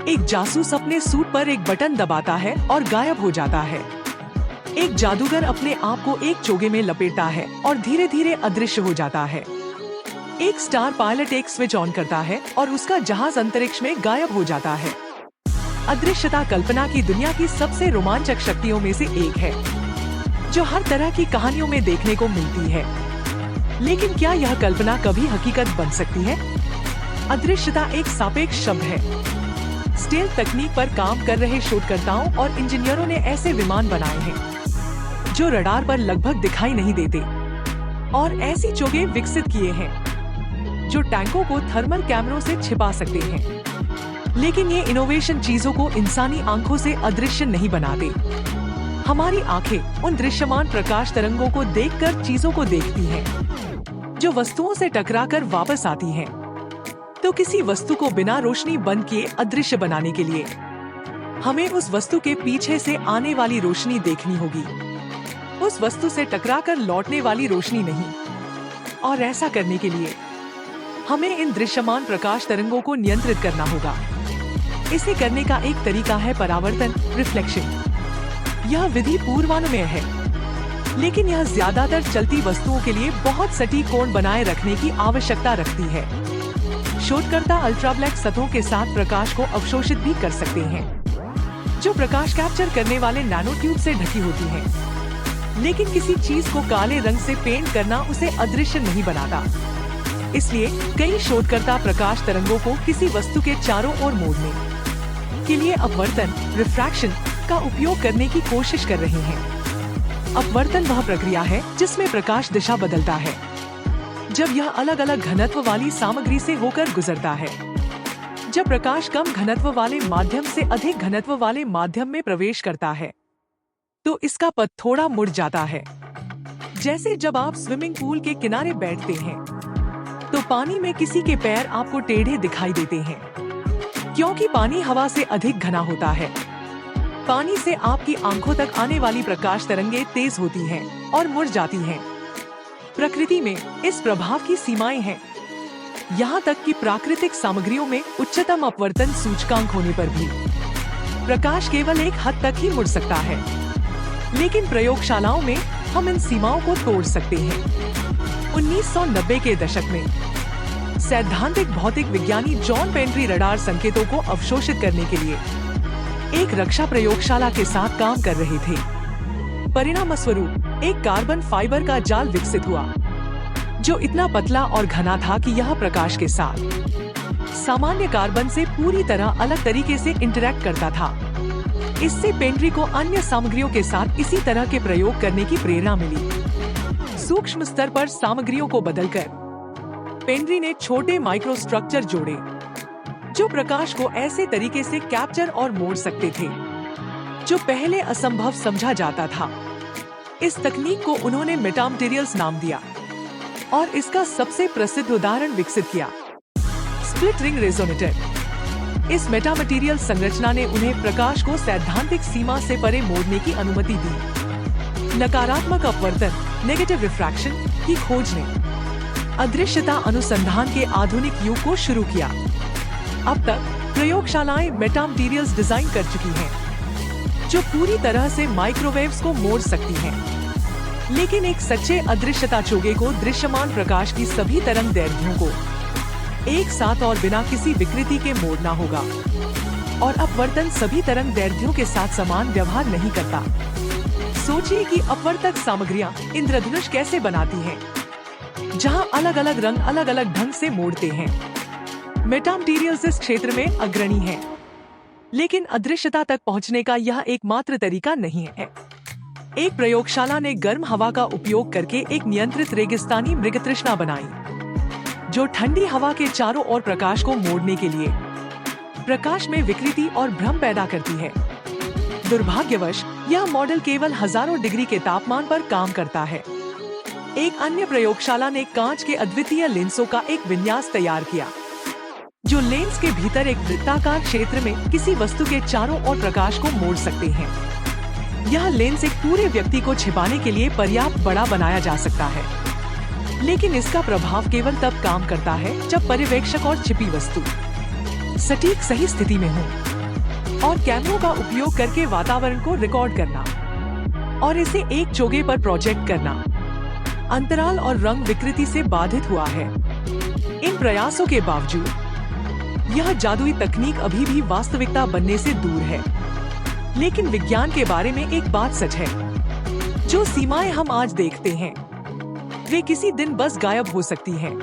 एक जासूस अपने सूट पर एक बटन दबाता है और गायब हो जाता है। एक जादूगर अपने आप को एक चोगे में लपेटता है और धीरे धीरे अदृश्य हो जाता है। एक स्टार पायलट एक स्विच ऑन करता है और उसका जहाज अंतरिक्ष में गायब हो जाता है। अदृश्यता कल्पना की दुनिया की सबसे रोमांचक शक्तियों में से एक है, जो हर तरह की कहानियों में देखने को मिलती है। लेकिन क्या यह कल्पना कभी हकीकत बन सकती है? अदृश्यता एक सापेक्ष शब्द है। स्टेल्थ तकनीक पर काम कर रहे शोधकर्ताओं और इंजीनियरों ने ऐसे विमान बनाए हैं जो रडार पर लगभग दिखाई नहीं देते, और ऐसी चोगे विकसित किए हैं जो टैंकों को थर्मल कैमरों से छिपा सकते हैं। लेकिन ये इनोवेशन चीजों को इंसानी आंखों से अदृश्य नहीं बनाते। हमारी आंखें उन दृश्यमान प्रकाश तरंगों को देखकर चीजों को देखती हैं, जो वस्तुओं से टकराकर वापस आती हैं। तो किसी वस्तु को बिना रोशनी बंद किए अदृश्य बनाने के लिए हमें उस वस्तु के पीछे से आने वाली रोशनी देखनी होगी, उस वस्तु से टकराकर लौटने वाली रोशनी नहीं। और ऐसा करने के लिए हमें इन दृश्यमान प्रकाश तरंगों को नियंत्रित करना होगा। इसे करने का एक तरीका है परावर्तन, रिफ्लेक्शन। यह विधि पूर्वानुमेय है, लेकिन यह ज्यादातर चलती वस्तुओं के लिए बहुत सटीक कोण बनाए रखने की आवश्यकता रखती है। शोधकर्ता अल्ट्राब्लैक सतहों के साथ प्रकाश को अवशोषित भी कर सकते हैं, जो प्रकाश कैप्चर करने वाले नैनो ट्यूब से ढकी होती हैं। लेकिन किसी चीज को काले रंग से पेंट करना उसे अदृश्य नहीं बनाता। इसलिए कई शोधकर्ता प्रकाश तरंगों को किसी वस्तु के चारों ओर मोड़ने के लिए अपवर्तन, रिफ्रैक्शन का उपयोग करने की कोशिश कर रहे हैं। अपवर्तन वह प्रक्रिया है जिसमें प्रकाश दिशा बदलता है जब यह अलग अलग घनत्व वाली सामग्री से होकर गुजरता है। जब प्रकाश कम घनत्व वाले माध्यम से अधिक घनत्व वाले माध्यम में प्रवेश करता है, तो इसका पथ थोड़ा मुड़ जाता है। जैसे जब आप स्विमिंग पूल के किनारे बैठते हैं, तो पानी में किसी के पैर आपको टेढ़े दिखाई देते हैं, क्योंकि पानी हवा से अधिक घना होता है। पानी से आपकी आंखों तक आने वाली प्रकाश तरंगे तेज होती हैं और मुड़ जाती हैं। प्रकृति में इस प्रभाव की सीमाएं हैं, यहाँ तक कि प्राकृतिक सामग्रियों में उच्चतम अपवर्तन सूचकांक होने पर भी प्रकाश केवल एक हद तक ही मुड़ सकता है। लेकिन प्रयोगशालाओं में हम इन सीमाओं को तोड़ सकते हैं। 1990 के दशक में सैद्धांतिक भौतिक विज्ञानी जॉन पेंट्री रडार संकेतों को अवशोषित करने के लिए एक रक्षा प्रयोगशाला के साथ काम कर रहे थे। परिणाम स्वरूप एक कार्बन फाइबर का जाल विकसित हुआ, जो इतना पतला और घना था कि यह प्रकाश के साथ सामान्य कार्बन से पूरी तरह अलग तरीके से इंटरैक्ट करता था। इससे पेंट्री को अन्य सामग्रियों के साथ इसी तरह के प्रयोग करने की प्रेरणा मिली। सूक्ष्म स्तर पर सामग्रियों को बदलकर पेंट्री ने छोटे माइक्रो स्ट्रक्चर जोड़े, जो प्रकाश को ऐसे तरीके से कैप्चर और मोड़ सकते थे जो पहले असंभव समझा जाता था। इस तकनीक को उन्होंने मेटामटेरियल्स नाम दिया और इसका सबसे प्रसिद्ध उदाहरण विकसित किया, स्प्लिट रिंग रेजोनेटर। इस मेटामटेरियल संरचना ने उन्हें प्रकाश को सैद्धांतिक सीमा से परे मोड़ने की अनुमति दी। नकारात्मक अपवर्तन, नेगेटिव रिफ्रैक्शन की खोज ने अदृश्यता अनुसंधान के आधुनिक युग को शुरू किया। अब तक प्रयोगशालाएं मेटामटेरियल्स डिजाइन कर चुकी हैं, जो पूरी तरह से माइक्रोवेव्स को मोड़ सकती हैं। लेकिन एक सच्चे अदृश्यता चोगे को दृश्यमान प्रकाश की सभी तरंग दैर्घ्यों को एक साथ और बिना किसी विकृति के मोड़ना होगा, और अपवर्तन सभी तरंग दैर्घ्यों के साथ समान व्यवहार नहीं करता। सोचिए कि अपवर्तक सामग्रियां इंद्रधनुष कैसे बनाती हैं, जहां अलग अलग रंग अलग अलग ढंग से मोड़ते हैं। मेटामटेरियल्स इस क्षेत्र में अग्रणी हैं, लेकिन अदृश्यता तक पहुंचने का यह एकमात्र तरीका नहीं है। एक प्रयोगशाला ने गर्म हवा का उपयोग करके एक नियंत्रित रेगिस्तानी मृगतृष्णा बनाई, जो ठंडी हवा के चारों ओर प्रकाश को मोड़ने के लिए प्रकाश में विकृति और भ्रम पैदा करती है। दुर्भाग्यवश यह मॉडल केवल हजारों डिग्री के तापमान पर काम करता है। एक अन्य प्रयोगशाला ने कांच के अद्वितीय लेंसों का एक विन्यास तैयार किया, जो लेंस के भीतर एक वृत्ताकार क्षेत्र में किसी वस्तु के चारों ओर प्रकाश को मोड़ सकते हैं। यह लेंस एक पूरे व्यक्ति को छिपाने के लिए पर्याप्त बड़ा बनाया जा सकता है, लेकिन इसका प्रभाव केवल तब काम करता है जब पर्यवेक्षक और छिपी वस्तु सटीक सही स्थिति में हो। और कैमरों का उपयोग करके वातावरण को रिकॉर्ड करना और इसे एक चोगे पर प्रोजेक्ट करना अंतराल और रंग विकृति से बाधित हुआ है। इन प्रयासों के बावजूद यह जादुई तकनीक अभी भी वास्तविकता बनने से दूर है। लेकिन विज्ञान के बारे में एक बात सच है, जो सीमाएं हम आज देखते हैं वे किसी दिन बस गायब हो सकती हैं।